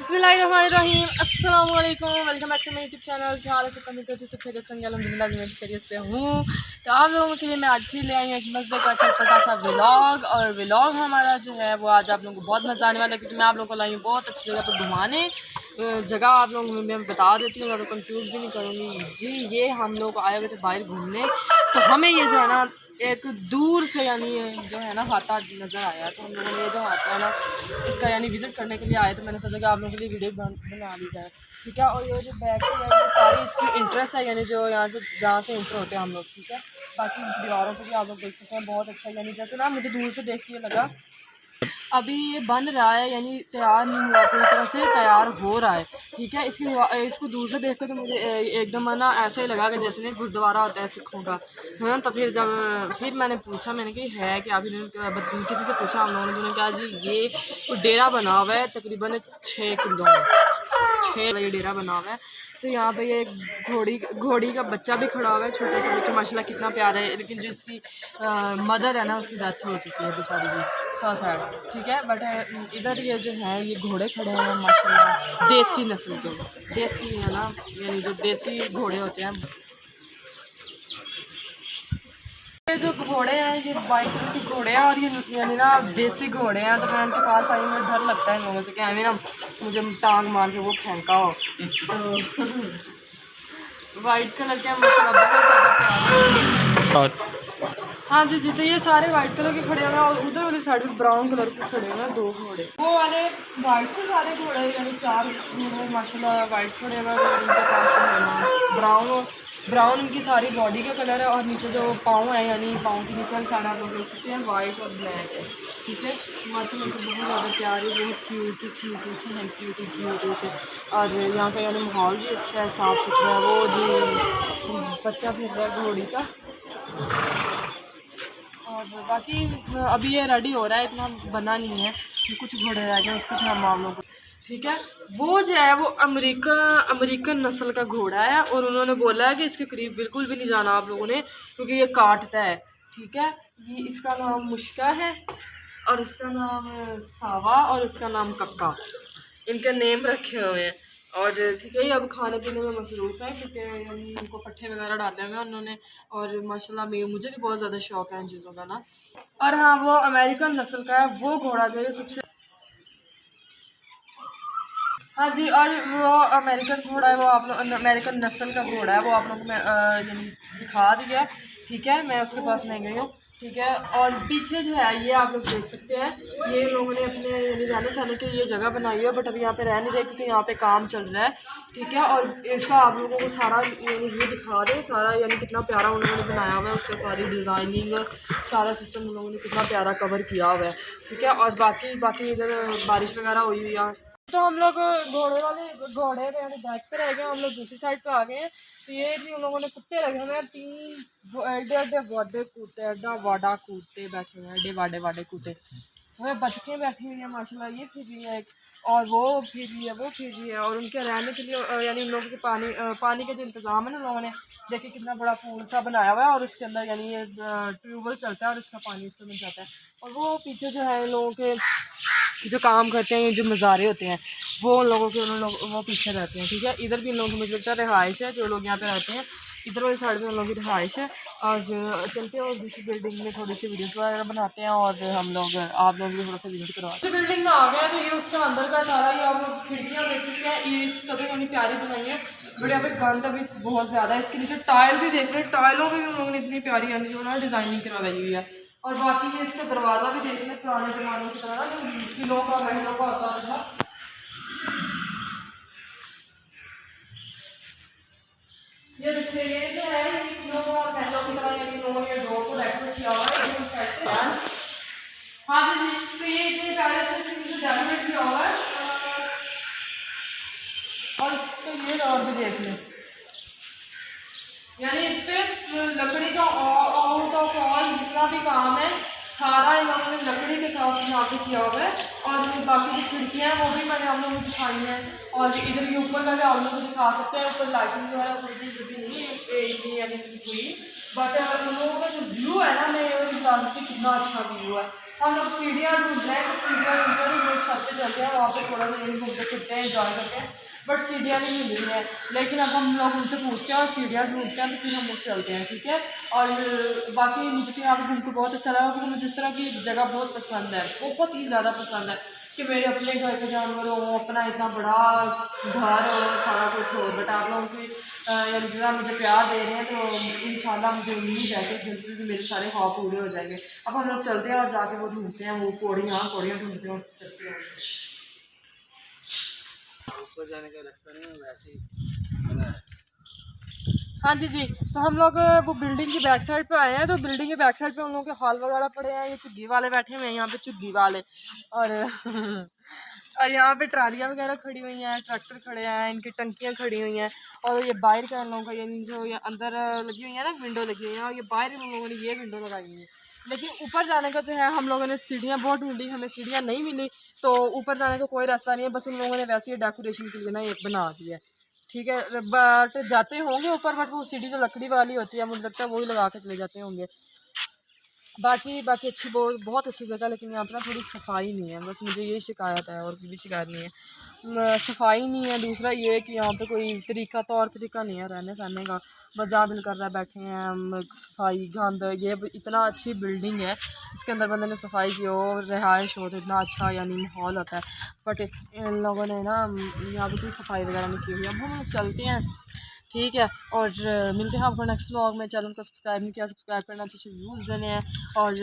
बिस्मिल्लाहिर्रहमानिर्रहीम अस्सलाम वालेकुम, welcome back to my YouTube channel. क्या हाल है सब कमेंट करते सबसे संग अल्हम्दुलिल्लाह मैं खैरियत से हूँ। तो आप लोगों के लिए मैं आज फिर ले आई हूँ एक मज़े का चटपटा सा व्लॉग। और व्लॉग हमारा जो है वो आज आप लोगों को बहुत मज़ा आने वाला है, क्योंकि मैं आप लोगों को लाई हूँ बहुत अच्छी जगह पर घुमाने। जगह आप लोगों को मैं बता देती हूँ, ज़्यादा कंफ्यूज भी नहीं करूँगी जी। ये हम लोग आए हुए थे बाहर घूमने, तो हमें ये जो है ना एक दूर से यानी जो है ना हाथा नज़र आया, तो हम लोगों ने ये जो हाथा है ना इसका यानी विज़िट करने के लिए आए। तो मैंने सोचा कि आप लोगों के लिए वीडियो बना ली जाए, ठीक है। और ये जो बैक है ये सारी इसकी इंट्रेस्ट है, यानी जो यहाँ से जहाँ से इंटर होते हैं हम लोग, ठीक है। बाकी दीवारों को भी आप लोग देख सकते हैं, बहुत अच्छा यानी जैसे ना मुझे दूर से देख के लगा अभी ये बन रहा है, यानी तैयार नहीं हुआ, पूरी तरह से तैयार हो रहा है, ठीक है। इसको दूर से देख कर तो मुझे एकदम ना ऐसा ही लगा कि जैसे नहीं गुरुद्वारा होता है सिखों का, है ना। तो फिर मैंने पूछा, मैंने कि है कि अभी किसी से पूछा हम लोगों ने, उन्होंने कहा जी ये डेरा बना हुआ है तकरीबन 6 किलो में, 6 ये डेरा बना हुआ है। तो यहाँ पे ये घोड़ी का बच्चा भी खड़ा हुआ है छोटा सा, देखिए माशाल्लाह कितना प्यारा है। लेकिन जो इसकी मदर है ना उसकी डेथ हो चुकी है बेचारी की, थोड़ा सा, ठीक है। बट इधर ये जो है ये घोड़े खड़े हैं माशाल्लाह, देसी नस्ल के, देसी है ना, यानी जो देसी घोड़े होते हैं। ये जो घोड़े हैं ये वाइट कलर के घोड़े हैं, और ये यानी ना देसी घोड़े हैं। तो मैं इनके पास आई, मुझे डर लगता है इन लोगों से कि हमें ना मुझे टांग मार के वो फेंका हो। तो वाइट कलर के बहुत ज़्यादा प्यारे। हाँ जी जी, तो ये सारे वाइट कलर के खड़े हुए हैं, और उधर वाली साइड में ब्राउन कलर के खड़े हुए हैं 2 घोड़े। वो वाले वाइट के सारे घोड़े यानी 4 घोड़े माशाल्लाह वाइट खड़े हुए हैं, और उनके पास जो है ना ब्राउन उनकी सारी बॉडी का कलर है। और नीचे जो पाँव है यानी पाँव के नीचे वाली साइड आप लोग देख सकते हैं वाइट और ब्लैक है, ठीक है। माशाल्लाह तो बहुत ज़्यादा प्यारे, बहुत क्यूट से हैं, क्यूट से। और यहाँ का यानी माहौल भी अच्छा है, साफ़ सुथरा है। वो जी बच्चा फिर रहा है घोड़ी का। और बाकी अभी ये रेडी हो रहा है, इतना बना नहीं है, कुछ घोड़े रह गए उसके फिर हम लोग, ठीक है। वो जो है वो अमेरिकन नस्ल का घोड़ा है, और उन्होंने बोला है कि इसके करीब बिल्कुल भी नहीं जाना आप लोगों ने, क्योंकि ये काटता है, ठीक है। ये इसका नाम मुश्का है, और इसका नाम सावा, और इसका नाम कक्का, इनके नेम रखे हुए हैं। और ठीक है, ये अब खाने पीने में मसरूफ़ है, क्योंकि इनको पट्ठे वगैरह डाले हुए हैं उन्होंने। और माशाल्लाह मुझे भी बहुत ज़्यादा शौक है इन चीज़ों का ना। और हाँ, वो अमेरिकन नस्ल का है वो घोड़ा जो है सबसे, हाँ जी। और वो अमेरिकन घोड़ा है, वो आप लोग अमेरिकन नस्ल का घोड़ा है, वो आप लोग को मैं दिखा दिया, ठीक है। मैं उसके पास नहीं गई हूँ, ठीक है। और पीछे जो है ये आप लोग देख सकते हैं, ये लोगों ने अपने यानी रहने सहने की ये जगह बनाई है, बट अभी यहाँ पे रह नहीं रहे क्योंकि यहाँ पे काम चल रहा है, ठीक है। और इसका आप लोगों को सारा यानी ये दिखा दें, सारा यानी कितना प्यारा उन्होंने बनाया हुआ है, उसका सारी डिज़ाइनिंग सारा सिस्टम उन लोगों ने कितना प्यारा कवर किया हुआ है, ठीक है। और बाकी इधर बारिश वगैरह हुई हुई है। तो हम लोग घोड़े पे यानी बैक पे रह गए, हम लोग दूसरी साइड पे आ गए हैं। तो ये जी उन लोगों ने कुत्ते रखे हुए हैं 3 एडे वाडे कुत्ते, एडा वाडा कुत्ते बैठे हुए हैं, एडे वाडे कुत्ते। हमें बतखें बैठी हुई है माशाल्लाह, ये फिर रही है एक, और वो फिर रही है, वो फिर रही है। और उनके रहने के लिए यानी उन लोगों के पानी का जो इंतज़ाम है ना, उन लोगों ने देखिए कितना बड़ा पूल सा बनाया हुआ है, और उसके अंदर यानी ये ट्यूबवेल चलता है, और इसका पानी इसके अंदर जाता है। और वो पीछे जो है इन लोगों के जो काम करते हैं, जो मज़ारे होते हैं, वो उन लोगों के वो पीछे रहते हैं, ठीक है। इधर भी इन लोगों की मुझे लगता है रिहाइश है, जो लोग यहाँ पे रहते हैं, इधर वाली साइड में उन लोगों की रिहाइश है। और चलते हैं और दूसरी बिल्डिंग में थोड़ी सी वीडियोस वगैरह बनाते हैं, और हम लोग आप लोग भी थोड़ा सा विजिट करवाते हैं। बिल्डिंग में आ गए हैं, तो ये उसका अंदर का सारा ये आप लोग खिड़कियाँ देख सकते हैं, ये इस कदर यानी प्यारी बनाई है, बट यहाँ पे गंद अभी बहुत ज़्यादा है। इसके नीचे टाइल भी देख रहे हैं, टाइलों में भी उन लोगों ने इतनी प्यारी यानी जो ना डिज़ाइनिंग करवाई हुई है। और बाकी ये इसका दरवाज़ा भी देख लें, पुराने ज़माने की तरह जो 20 किलो का महीनों का आता था। ये देखिए, ये जो है ये किलो का महीनों की तरह, यानी लोगों ने डोर को डेकोरेट किया हुआ है। हाँ जी जी, तो ये जो प्यारे से डेकोरेट किया हुआ है, और इसको ये और भी देख लें, यानी इस पर लकड़ी का आउट ऑफ ऑल जितना भी काम है सारा इन लोगों ने लकड़ी के साथ यहाँ पे किया हुआ है। और बाकी जो खिड़कियाँ हैं वो भी मैंने आप लोगों को दिखाई हैं। और इधर ये ऊपर का भी आप लोगों को दिखा सकते हैं। ऊपर लाइटिंग जो है कोई चीज़ भी नहीं है इतनी अभी हुई, बट उन लोगों का जो व्यू है ना, मैं ये बता सकती हूँ कितना अच्छा व्यू है। हम लोग सीढ़ियाँ ढूंढ रहे हैं, तो सीढ़ियाँ ढूंढ रहे हैं, छत पे चलते हैं, वहाँ पे थोड़ा सा यही घूमते फिरते हैं, इंजॉय करते हैं, बट सीढ़ियाँ नहीं मिल रही हैं। लेकिन अब हम लोग उनसे पूछते हैं और सीढ़ियाँ ढूंढते हैं, तो फिर हम लोग चलते हैं, ठीक है। और बाकी मुझे तो यहाँ पर घूम के बहुत अच्छा लगा, क्योंकि मुझे इस तरह की जगह बहुत पसंद है, बहुत ही ज़्यादा पसंद है कि मेरे अपने घर के जानवर हो, अपना इतना बड़ा घर हो, सारा कुछ हो। बट आप लोगों की यानी कि मुझे प्यार दे रहे हैं, तो इंशाल्लाह मुझे उम्मीद है कि जल्दी से मेरे सारे ख्वाब पूरे हो जाएंगे। अब हम लोग चलते हैं और जाके वो ढूंढते हैं, वो कौड़ियाँ ढूंढते हैं और चलते हैं। ऊपर जाने का रास्ता नहीं है, वैसे ही बना है। हाँ जी जी, तो हम लोग वो बिल्डिंग की बैक साइड पे आए हैं। तो बिल्डिंग के बैक साइड पे हम लोग के हॉल वगैरह पड़े हैं, ये चुग्गी वाले बैठे हुए हैं यहाँ पे, चुग्गी वाले। और और यहाँ पे ट्रालियाँ वगैरह खड़ी हुई हैं, ट्रैक्टर खड़े हैं, इनकी टंकियाँ खड़ी हुई हैं। और ये बाहर का हम लोगों का यानी जो ये अंदर लगी हुई है ना, विंडो लगी हुई है, और ये बाहर हम लोगों ने ये विंडो लगाई हुई है। लेकिन ऊपर जाने का जो है, हम लोगों ने सीढ़ियाँ बहुत ढूंढी, हमें सीढ़ियाँ नहीं मिली, तो ऊपर जाने का कोई रास्ता नहीं है। बस उन लोगों ने वैसे ही डेकोरेशन के लिए ना एक बना दिया है, ठीक है। बट जाते होंगे ऊपर, बट वो सीढ़ी जो लकड़ी वाली होती है, मुझे लगता है वही लगा के चले जाते होंगे। बाकी बाकी अच्छी बहुत अच्छी जगह, लेकिन यहाँ पर ना थोड़ी सफाई नहीं है, बस मुझे ये शिकायत है, और कोई भी शिकायत नहीं है। सफाई नहीं है। दूसरा ये है कि यहाँ पे कोई तौर तरीका नहीं है रहने सहने का, बस जहाँ दिल कर रहा है बैठे हैं हम। सफाई गंद, ये इतना अच्छी बिल्डिंग है, इसके अंदर बंदे ने सफाई की हो, रिहाइश हो, तो इतना अच्छा यानी माहौल होता है। बट इन लोगों ने ना यहाँ पर कोई सफाई वगैरह नहीं की हुई। अब हम लोग चलते हैं, ठीक है। और मिलते हैं आपको नेक्स्ट व्लॉग में। चैनल को सब्सक्राइब नहीं किया, सब्सक्राइब करना, अच्छे व्यूज़ देने हैं, और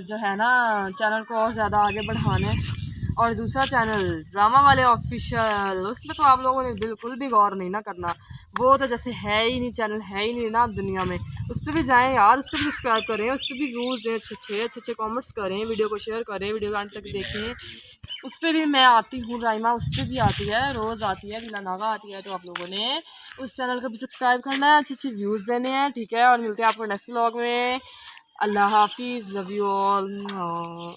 जो है ना चैनल को और ज़्यादा आगे बढ़ाना है। और दूसरा चैनल ड्रामा वाले ऑफिशियल, उसमें तो आप लोगों ने बिल्कुल भी गौर नहीं ना करना, वो तो जैसे है ही नहीं, चैनल है ही नहीं ना दुनिया में। उस पर भी जाएँ यार, उस पर भी सब्सक्राइब करें, उस पर भी व्यूज़ दें, अच्छे कमेंट्स करें, वीडियो को शेयर करें, वीडियो अंत तक देखें। उस पर भी मैं आती हूँ, राइमा उस पर भी आती है, रोज़ आती है, बिना नागा आती है। तो आप लोगों ने उस चैनल को भी सब्सक्राइब करना है, अच्छे व्यूज़ देने हैं, ठीक है। और मिलते हैं आपको नेक्स्ट व्लॉग में। अल्लाह हाफिज़, लव यू ऑल।